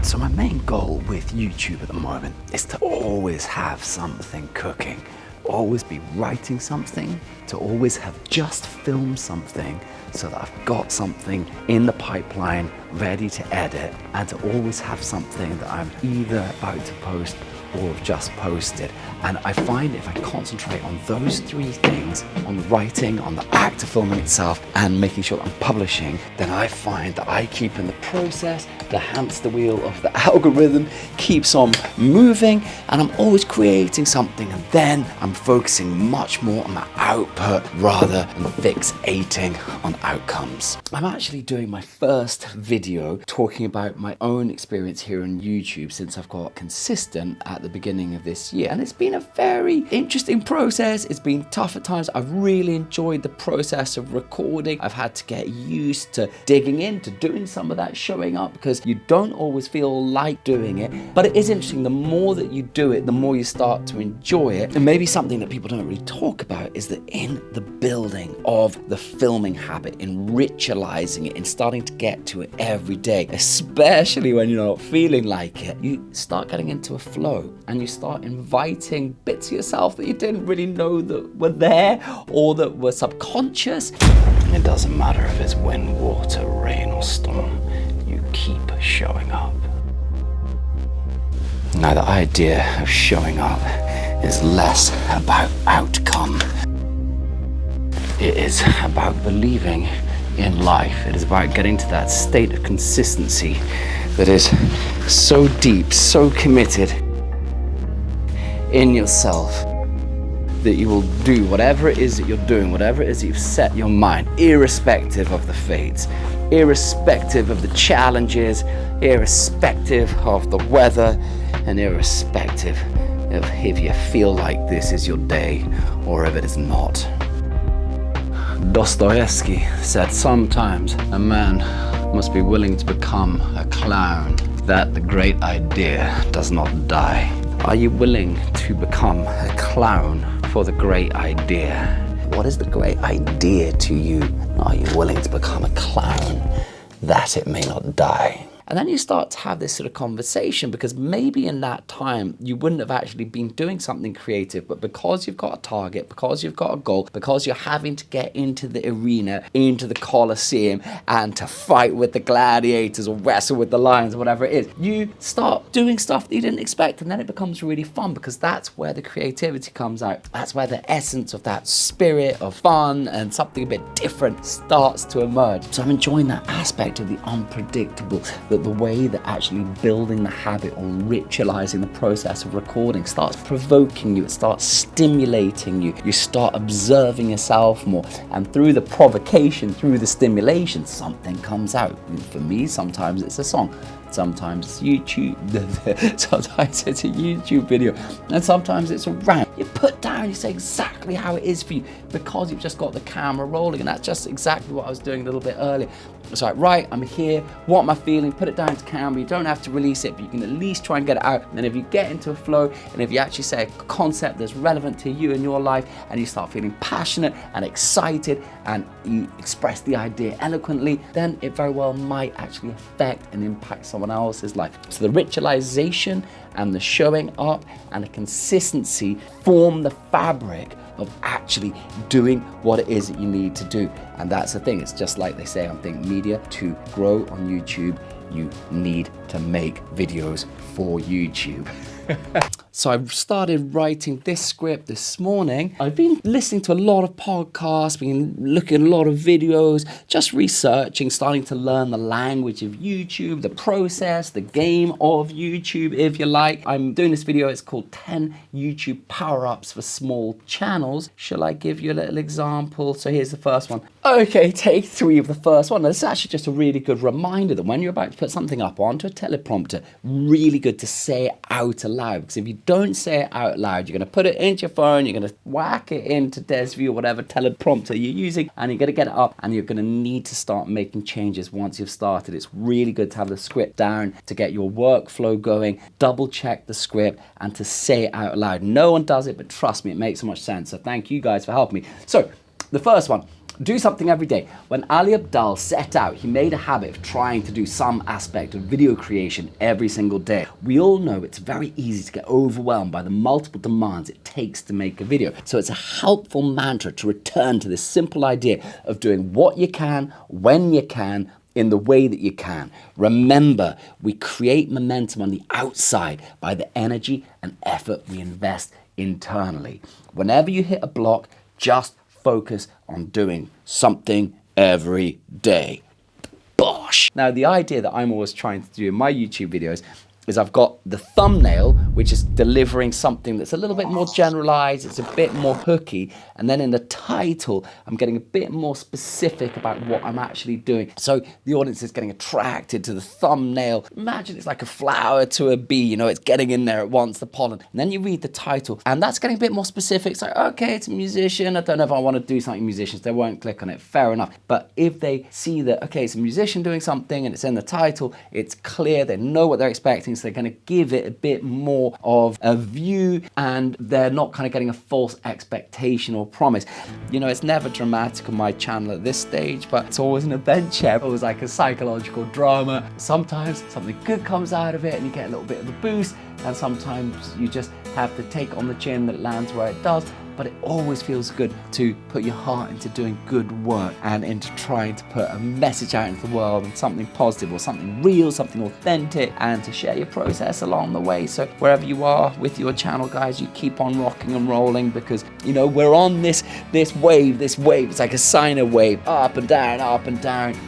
So my main goal with YouTube at the moment is to always have something cooking, always be writing something, to always have just filmed something so that I've got something in the pipeline ready to edit, and to always have something that I'm either about to post or have just posted. And I find if I concentrate on those three things, on the writing, on the act of filming itself, and making sure that I'm publishing, then I find that I keep in the process, the hamster wheel of the algorithm keeps on moving, and I'm always creating something, and then I'm focusing much more on the output rather than fixating on outcomes. I'm actually doing my first video talking about my own experience here on YouTube since I've got consistent at the beginning of this year, and it's been a very interesting process. It's been tough at times. I've really enjoyed the process of recording. I've had to get used to digging into doing some of that showing up, because you don't always feel like doing it, but it is interesting. The more that you do it, the more you start to enjoy it. And maybe something that people don't really talk about is that in the building of the filming habit, in ritualizing it, in starting to get to it every day, especially when you're not feeling like it, you start getting into a flow, and you start inviting bits of yourself that you didn't really know that were there or that were subconscious. It doesn't matter if it's wind, water, rain or storm, you keep showing up. Now the idea of showing up is less about outcome. It is about believing in life. It is about getting to that state of consistency that is so deep, so committed in yourself that you will do whatever it is that you're doing, whatever it is that you've set your mind, irrespective of the fates, irrespective of the challenges, irrespective of the weather, and irrespective of if you feel like this is your day or if it is not. Dostoevsky said sometimes a man must be willing to become a clown, that the great idea does not die. Are you willing to become a clown for the great idea? What is the great idea to you? Are you willing to become a clown that it may not die? And then you start to have this sort of conversation, because maybe in that time you wouldn't have actually been doing something creative, but because you've got a target, because you've got a goal, because you're having to get into the arena, into the Colosseum, and to fight with the gladiators or wrestle with the lions or whatever it is, you start doing stuff that you didn't expect, and then it becomes really fun, because that's where the creativity comes out. That's where the essence of that spirit of fun and something a bit different starts to emerge. So I'm enjoying that aspect of the unpredictable, the way that actually building the habit or ritualizing the process of recording starts provoking you, it starts stimulating you, you start observing yourself more, and through the provocation, through the stimulation, something comes out. For me, sometimes it's a song, sometimes it's YouTube, sometimes it's a YouTube video, and sometimes it's a rant. You put down, you say exactly how it is for you, because you've just got the camera rolling, and that's just exactly what I was doing a little bit earlier. It's like, right, I'm here, what am I feeling? Put it down to camera. You don't have to release it, but you can at least try and get it out. And then if you get into a flow, and if you actually say a concept that's relevant to you in your life, and you start feeling passionate and excited, and you express the idea eloquently, then it very well might actually affect and impact someone else's life. So the ritualization and the showing up and the consistency form the fabric of actually doing what it is that you need to do. And that's the thing, it's just like they say on Think Media, to grow on YouTube, you need to make videos for YouTube. So I started writing this script this morning. I've been listening to a lot of podcasts, been looking at a lot of videos, just researching, starting to learn the language of YouTube, the process, the game of YouTube, if you like. I'm doing this video, it's called 10 YouTube power-ups for small channels. Shall I give you a little example? So here's the first one. Okay, take 3 of the first one. This is actually just a really good reminder that when you're about to put something up onto a teleprompter, really good to say it out aloud, because if you don't say it out loud, you're going to put it into your phone, you're going to whack it into DesView or whatever teleprompter you're using, and you're going to get it up, and you're going to need to start making changes once you've started. It's really good to have the script down, to get your workflow going, double check the script, and to say it out loud. No one does it, but trust me, it makes so much sense. So thank you guys for helping me. So the first one, Do something every day. When Ali Abdaal set out, he made a habit of trying to do some aspect of video creation every single day. We all know it's very easy to get overwhelmed by the multiple demands it takes to make a video. So it's a helpful mantra to return to this simple idea of doing what you can, when you can, in the way that you can. Remember, we create momentum on the outside by the energy and effort we invest internally. Whenever you hit a block, just focus on doing something every day. Bosh! Now, the idea that I'm always trying to do in my YouTube videos is I've got the thumbnail, which is delivering something that's a little bit more generalized, it's a bit more hooky, and then in the title, I'm getting a bit more specific about what I'm actually doing. So the audience is getting attracted to the thumbnail. Imagine it's like a flower to a bee, you know, it's getting in there at once, the pollen. And then you read the title, and that's getting a bit more specific. It's like, okay, it's a musician, I don't know if I want to do something musicians, they won't click on it, fair enough. But if they see that, okay, it's a musician doing something and it's in the title, it's clear, they know what they're expecting, so they're going to give it a bit more of a view, and they're not kind of getting a false expectation or promise. You know, it's never dramatic on my channel at this stage, but it's always an adventure. It was like a psychological drama. Sometimes something good comes out of it and you get a little bit of a boost, and sometimes you just have to take on the chin that lands where it does. But it always feels good to put your heart into doing good work and into trying to put a message out into the world, and something positive or something real, something authentic, and to share your process along the way. So wherever you are with your channel, guys, you keep on rocking and rolling, because, you know, we're on this wave. It's like a sine wave, up and down,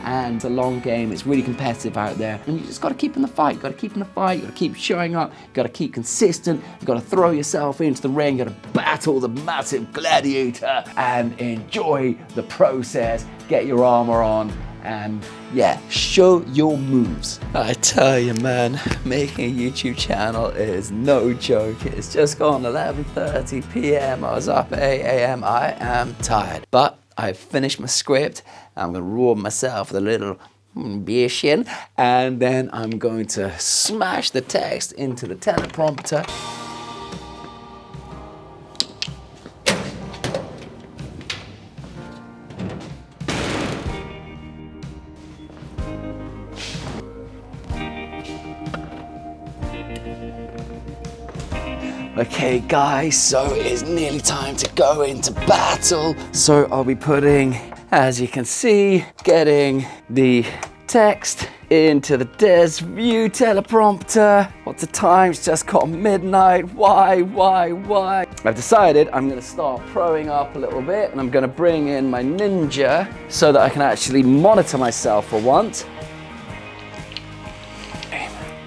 and it's a long game. It's really competitive out there, and you just got to keep in the fight. You got to keep in the fight. You got to keep showing up. You got to keep consistent. You got to throw yourself into the ring. You got to battle the massive gladiator and enjoy the process. Get your armor on and, yeah, show your moves. I tell you, man, making a YouTube channel is no joke. It's just gone 11:30 p.m. I was up at 8 a.m. I am tired, but I've finished my script. I'm gonna reward myself with a little ambition, and then I'm going to smash the text into the teleprompter. Okay guys, so it is nearly time to go into battle. So I'll be putting, as you can see, getting the text into the Des View teleprompter. What's the time? It's just got midnight. Why? I've decided I'm gonna start proing up a little bit, and I'm gonna bring in my Ninja so that I can actually monitor myself for once.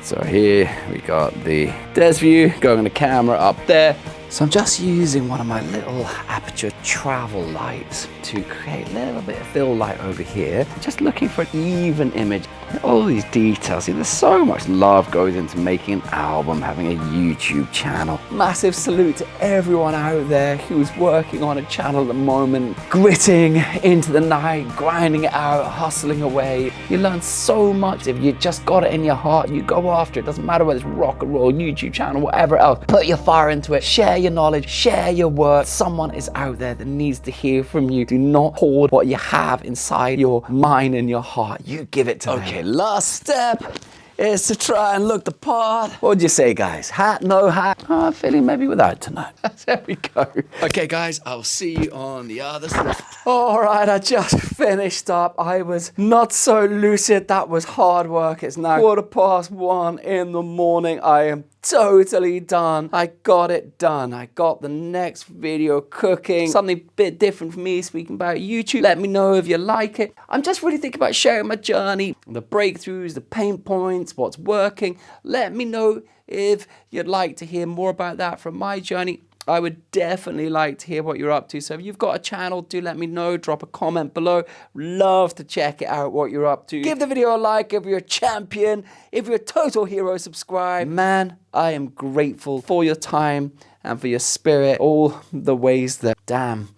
So here we got the Des View going on the camera up there. So I'm just using one of my little aperture travel lights to create a little bit of fill light over here. Just looking for an even image. All these details. See, there's so much love goes into making an album, having a YouTube channel. Massive salute to everyone out there who's working on a channel at the moment, gritting into the night, grinding it out, hustling away. You learn so much. If you just got it in your heart, you go after it. Doesn't matter whether it's rock and roll, YouTube channel, whatever else. Put your fire into it. Share your knowledge, share your work. Someone is out there that needs to hear from you. Do not hoard what you have inside your mind and your heart. You give it to them. Okay, last step is to try and look the part. What would you say, guys? Hat, no hat? Oh, I'm feeling maybe without tonight. There we go. Okay, guys, I'll see you on the other side. All right, I just finished up. I was not so lucid. That was hard work. It's now 1:15 in the morning. I am totally done. I got it done. I got the next video cooking. Something a bit different for me, speaking about YouTube. Let me know if you like it. I'm just really thinking about sharing my journey, the breakthroughs, the pain points, what's working. Let me know if you'd like to hear more about that from my journey. I would definitely like to hear what you're up to. So if you've got a channel, do let me know. Drop a comment below. Love to check it out, what you're up to. Give the video a like if you're a champion. If you're a total hero, subscribe. Man, I am grateful for your time and for your spirit. All the ways that, damn,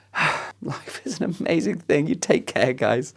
life is an amazing thing. You take care, guys.